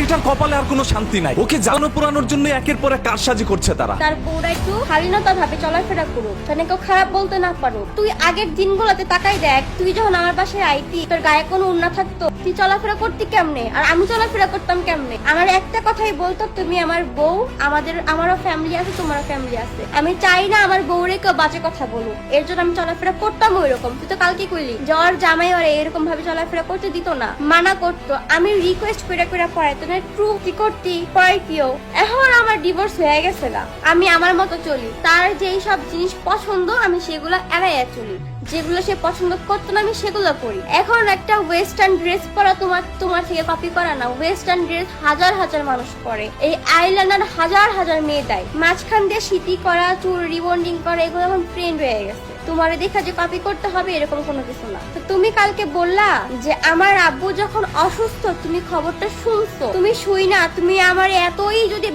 মেয়েটার কপালে আর কোনো শান্তি নাই। ওকে জানো পোড়ানোর জন্য একের পর এক কারসাজি করছে তারা। তার বউরা একটু শালীনতা ভাবে চলাফেরা করুক, যেন কেউ খারাপ বলতে না পারো। তুই আগের দিনগুলোতে তাকাই দেখ, তুই যখন আমার বাসায় আইতি তোর গায়ে কোনো উন্না থাকতো, তুই চলাফেরা করতি কেমনে আর আমি চলাফেরা করতাম কেমনে? আমার একটা কথাই বলতো, তুমি আমার বউ, আমারও ফ্যামিলি আছে, তোমারও ফ্যামিলি আছে। আমি চাই না আমার বউরে কেউ বাজে কথা বলুক, এর জন্য আমি চলাফেরা করতাম ওই রকম। তুই তো কালকে কইলি জ্বর জামাই ওরে এরকম ভাবে চলাফেরা করতে দিত না, মানা করতো। আমি রিকোয়েস্ট করে পড়াইতো না, ট্রু কি করতি পড়াইতিও। এখন আমার ডিভোর্স হয়ে গেছে গা, আমি আমার মতো চলি। তার যেই সব জিনিস পছন্দ আমি সেগুলো এড়াইয়া চলি, যেগুলো সে পছন্দ করতো না আমি সেগুলো করি। এখন একটা ওয়েস্টার্ন ড্রেস পরা তোমার থেকে কপি করা না। ওয়েস্টার্ন ড্রেস হাজার হাজার মানুষ পরে, এই আইলাইনার হাজার হাজার মেয়ে দেয়, মাঝখান দিয়ে সিটি করা, চুল রিবন্ডিং করা, এগুলো এখন ট্রেন্ড হয়ে গেছে। তোমার দেখা যে কপি করতে হবে এরকম কোনো কিছু না। তো তুমি কালকে বললা যে আমার আব্বু যখন অসুস্থ তুমি খবরটা শুনছো, তুমি শুই না, তুমি আমার এতই যদি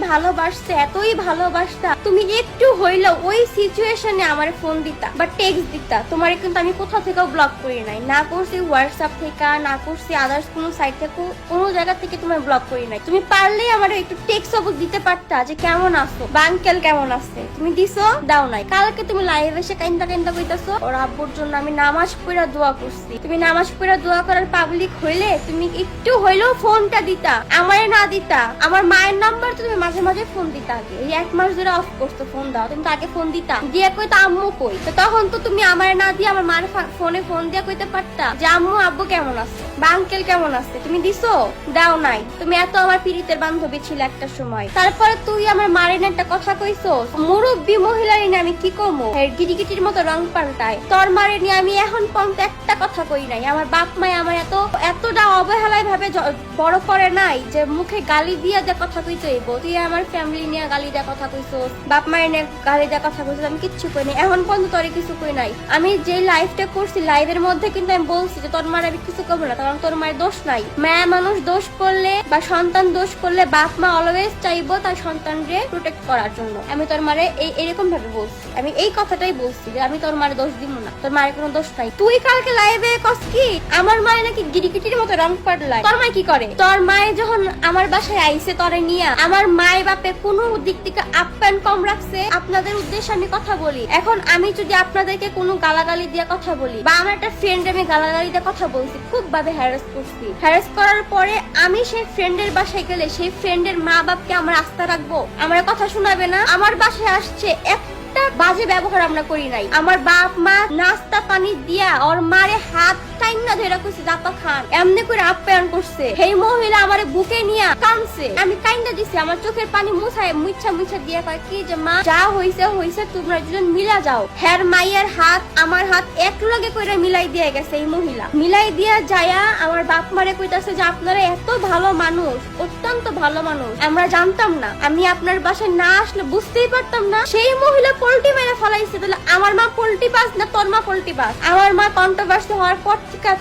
ভালোবাসতা তুমি একটু হইলেও ওই সিচুয়েশনে আমার ফোন দিতা বা টেক্সট দিতা। তোমার কিন্তু আমি কোথাও থেকেও ব্লক করি নাই, না করছি হোয়াটসঅ্যাপ থেকে, না করছি আদার্স কোনো সাইট থেকে, কোনো জায়গা থেকে তোমার ব্লক করি নাই। তুমি পারলেই আমার একটু টেক্সট অবধি দিতে পারতা যে কেমন আছো বা আঙ্কেল কেমন আছে। তুমি দিছো? দাও নাই। কালকে তুমি লাইভ এসে কাইন্দা কইতাছো ওর আব্বুর জন্য আমি নামাজ পড়া দোয়া করছি। তুমি নামাজ পড়া দোয়া করার পাবলিক হইলে তুমি একটু হইলেও ফোনটা দিতা, আমারে না দিতা। আমার মায়ের নাম্বার তুমি মাঝে মাঝে ফোন দিতা। আগে এই 1 মাস ধরে অফ করছো ফোন দাও, তুমি তো আগে ফোন দিতা। দিয়ে কইতা আম্মু কই, তো তখন তো তুমি আমারে না দিয়ে আমার মার ফোনে ফোন দিয়ে কইতে পারতা যে আম্মু আব্বু কেমন আছে বা আঙ্কেল কেমন আছে। তুমি দিছো? দাও নাই। তুমি এত আমার পীড়িতের বান্ধবী ছিল একটা সময়। তারপরে তুই আমার মারের একটা কথা কইছো, মুরব্বী মহিলারই না আমি কি কমো, গিটিগিটির মতো রং পাল্টায়। তোর মারে নিয়ে আমি এখন পর্যন্ত একটা কথা কই নাই। আমার বাপ মাই আমার এতটা অবহেলায় ভাবে বড় করে নাই যে মুখে গালি দিয়া যে কথা কইছো। তুই আমার ফ্যামিলি নিয়ে গালি দেওয়া কথা কইছো, বাপ মায়ের নিয়ে গালি দেওয়া কথা কইছো, আমি কিচ্ছু কই নাই। এখন পর্যন্ত তোরে কিছু কই নাই। আমি যে লাইফটা করছি লাইভের মধ্যে কিন্তু আমি বলছি যে তোর মার আমি কিছু করবো না, কারণ তোর মায়ের দোষ নাই। মায়া মানুষ দোষ করলে বা সন্তান দোষ করলে বাপ মা অলওয়েজ চাইবো তার সন্তানকে প্রোটেক্ট করার জন্য। আমি তোর মারে এরকম ভাবে বলছি, আমি এই কথাটাই বলছি যে আমি তোর মারে দোষ দিব না, তোর মায়ের কোনো দোষ নাই। তুই কালকে লাইভে কস কি আমার মায়ের নাকি গিরিগিটির মতো রং পাল্টায়। তোর মায় কি করে? তোর মায়ে যখন আমার বাসায় আইছে তোরে নিয়া, আমার মায়ের বাপে কোনো দিক থেকে আপ প্যান্ট কম রাখছে? আপনাদের উদ্দেশ্যে আমি কথা বলি। এখন আমি যদি আপনাদেরকে কোনো গালাগালি দিয়ে কথা বলি বা আমার একটা ফ্রেন্ড আমি গালাগালি দিয়ে কথা বলছি, খুব ভাবে হ্যারাস করছি, হ্যারাস করার পরে আমি সেই ফ্রেন্ডের বাসায় গেলে সেই ফ্রেন্ডের মা বাপকে আমার আস্থা রাখবো? আমার কথা শোনাবে না? আমার বাসায় আসছে বাজে ব্যবহার আমরা করি নাই। আমার বাপ মা নাস্তা পানি দিয়া ওর মারে হাত টাইনা ধরে কইছে জাপা খান, এমনি করে আপ্যায়ন করছে। সেই মহিলা আমারে বুকে নিয়া কাঁদছে, আমি কাইন্দা দিছি, আমার চোখের পানি মুছা দিয়া কয় কি যে মা যা হইছে তোমরা দুজন মিলা যাও। হ্যার মাইয়ের হাত আমার হাত এক লগে কইরা মিলাই দিয়ে গেছে এই মহিলা। মিলাই দিয়া যায়া আমার বাপ মারে কইতাছে যে আপনারা এত ভালো মানুষ, অত্যন্ত ভালো মানুষ, আমরা জানতাম না, আমি আপনার বাসায় না আসলে বুঝতেই পারতাম না। সেই মহিলা পোল্টি মেরে ফলাইছে। তাহলে আমার মা পোল্টি বাস না তোর মা পোল্টি বাস? আমার মা কন্ট্রোভার্সি হওয়ার পর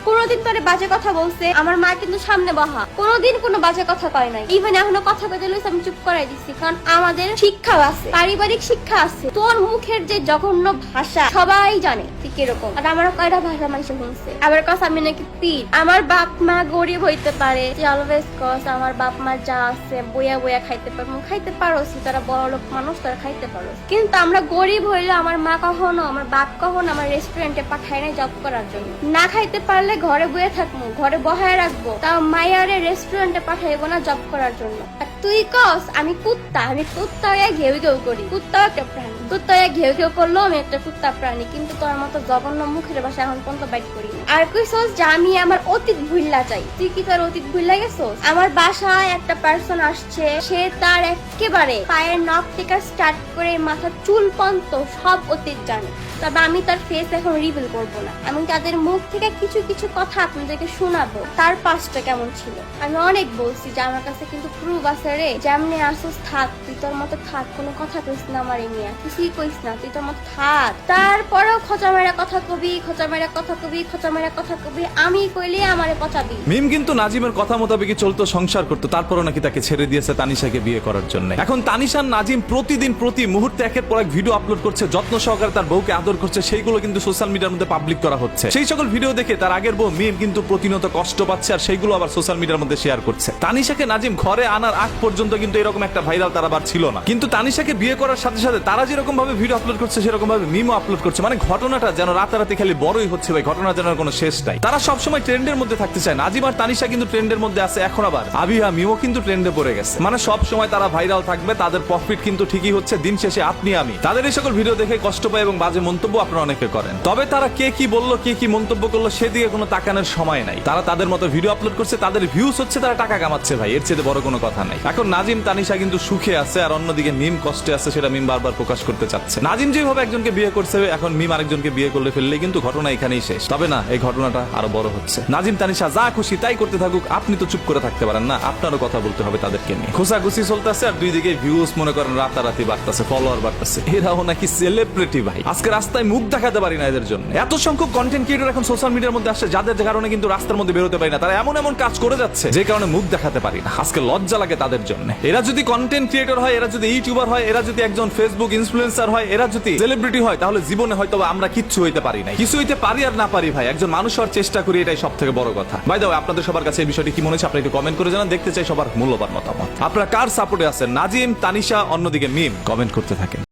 কোনোদিন তোরে বাজে কথা বলছে? আমার মা কিন্তু সামনে বহা, কোনোদিন কোনো বাজে কথা কয় নাই। ইভেন এখনো কথা কইতে লইছে আমি চুপ করাই দিচ্ছি, কারণ আমাদের শিক্ষা আছে, পারিবারিক শিক্ষা আছে। তোর মুখের যে জঘন্য ভাষা সবাই জানে তুই কিরকম, আর আমার কয়টা ভাষা মানুষ শুনছে। আবার কস আমি নাকি পীর। আমার বাপ মা গরিব হইতে পারে, তুই অলওয়েজ কস আমার বাপ মা যা আছে বইয়া খাইতে পারবো, খাইতে পারোস, তারা বড় লোক মানুষ, তারা খাইতে পারো। কিন্তু আমরা গরিব হইলে আমার মা কখনো, আমার বাপ কখনো আমার রেস্টুরেন্টে পাঠায় নাই জব করার জন্য। না খাইতে পারলে ঘরে বয়ে থাকবো, ঘরে বহায় রাখবো, তাও মায়ারে রেস্টুরেন্টে পাঠাইবো না জব করার জন্য। তুই কস আমি কুত্তা, আমি কুত্তা হয়ে ঘেউ করি। কুত্তাও একটা প্রাণী, কুত্তা হয়ে ঘেউ করলেও আমি একটা কুত্তা প্রাণী, কিন্তু তোর মতো জঘন্য মুখের ভাষা এখন পর্যন্ত বাইট করি। আর কইছস যে আমি আমার অতীত ভুললা চাই। তুই কি তোর অতীত ভুললা গেছস? আমার বাসায় একটা পার্সন আসছে, সে তার একেবারে পায়ের নখ থেকে স্টার্ট করে মাথার চুল পর্যন্ত সব অতীত জানে। তবে আমি তার ফেস এখন রিভিল করবো না। আমি তাদের মুখ থেকে কিছু কথা আপনাদেরকে শোনাবো, তার পাস্টটা কেমন ছিল। আমি অনেক বলছি যে আমার কাছে কিন্তু প্রুফ আছে রে, যেমনি আসুস থাক, তুই তোর মতো থাক, কোনো কথা কইস না আমার নিয়ে, কিছুই কইস না, তুই তোর মতো থাক। তারপরেও খোঁচা মেরা কথা কবি, আমি কইলে আমারে পচাবি। মিম কিন্তু নাজিমের কথা মোতাবেকই চলতো, সংসার করতো, তারপরও নাকি তাকে ছেড়ে দিয়েছে তানিশাকে বিয়ে করার জন্য। এখন তানিশার নাজিম প্রতিদিন প্রতি মুহূর্তে একের পর এক ভিডিও আপলোড করছে, যত্ন সহকারে তার বউকে আদর আদর করছে সেইগুলো কিন্তু সোশ্যাল মিডিয়ার মধ্যে পাবলিক করা হচ্ছে। সেই সকল ভিডিও দেখে তার আগের বউ মিম কিন্তু প্রতিনিয়ত কষ্ট পাচ্ছে আর সেইগুলো আবার সোশ্যাল মিডিয়ার মধ্যে শেয়ার করছে। তানিশাকে নাজিম ঘরে আনার আগ পর্যন্ত কিন্তু এরকম একটা ভাইরাল তার আবার ছিল না, কিন্তু তানিশাকে বিয়ে করার সাথে সাথে তারা যেরকম ভাবে ভিডিও আপলোড করছে সেরকম ভাবে মিমও আপলোড করছে। মানে ঘটনাটা যেন রাতারাতি খালি বড়ই হচ্ছে ভাই, ঘটনা যেন কোনো শেষ নাই। তারা সবসময় ট্রেন্ডের মধ্যে থাকতে চায়। নাজিম আর তানিশা কিন্তু ট্রেন্ডের মধ্যে আছে, এখন আবার আবিহা মিমও কিন্তু ট্রেন্ডে পড়ে গেছে। মানে সব সময় তারা ভাইরাল থাকবে, তাদের প্রফিট কিন্তু ঠিকই হচ্ছে। দিন শেষে আপনি আমি তাদের এই সকল ভিডিও দেখে কষ্ট পায় এবং বাজে মন্তব্য আপনারা অনেকে করেন। তবে তারা কে কি বললো, কে কি মন্তব্য করলো সেদিকে কোনো তাকানোর সময় নাই। তারা তাদের মতো ভিডিও আপলোড করছে, তাদের ভিউজ হচ্ছে, তারা টাকা কামাচ্ছে ভাই, এর চেয়ে বড় কোনো কথা নাই। এখন নাজিম তানিশা কিন্তু সুখে আছে আর অন্যদিকে মিম কষ্টে আছে, সেটা মিম বারবার প্রকাশ করতে চাচ্ছে। নাজিম যেভাবে একজনকে বিয়ে করছে, এখন মিম আরেকজনকে বিয়ে করলে ফেললে কিন্তু ঘটনা এখানেই শেষ। তবে না, এই ঘটনাটা আরো বড় হচ্ছে। নাজিম তানিশা যা খুশি তাই করতে থাকুক, আপনি তো চুপ করে থাকতে পারেন না, আপনারও কথা বলতে হবে তাদেরকে নিয়ে। খোঁচাখুচি চলতেছে আর দুই দিকে ভিউজ মনে করেন রাতারাতি বাড়তেছে, ফলোয়ার বাড়তেছে। এরাও নাকি সেলিব্রিটি ভাই। আজকে রাস্তায় মুখ দেখাতে পারি না এদের জন্য। এত সংখ্যক কন্টেন্ট ক্রিয়েটর এখন সোশ্যাল মিডিয়ার মধ্যে আসছে, যাদের কারণে কিন্তু রাস্তার মধ্যে বেরোতে পারি না। তারা এমন এমন কাজ করে যাচ্ছে যে কারণে মুখ দেখাতে পারি না। আজকে লজ্জা লাগে তাদের জন্য। এরা যদি কন্টেন্ট ক্রিয়েটর হয়, এরা যদি ইউটিউবার হয়, এরা যদি একজন ফেসবুক ইনফ্লুয়েন্সার হয়, এরা যদি সেলিব্রিটি হয়, তাহলে জীবনে হয়তো আমরা কিচ্ছু হইতে পারি না। কিছু হইতে পারি আর না পারি ভাই, একজন মানুষ হওয়ার চেষ্টা করি, এটাই সব থেকে বড় কথা। বাই দ্য ওয়ে, আপনাদের সবার কাছে এই বিষয়টি কি মনে হচ্ছে আপনি একটু কমেন্ট করে জানান। দেখতে চাই সবার মূল্যবান মতামত। আপনারা কার সাপোর্টে আছেন, নাজিম, তানিশা, অন্যদিকে মিম? কমেন্ট করতে থাকেন।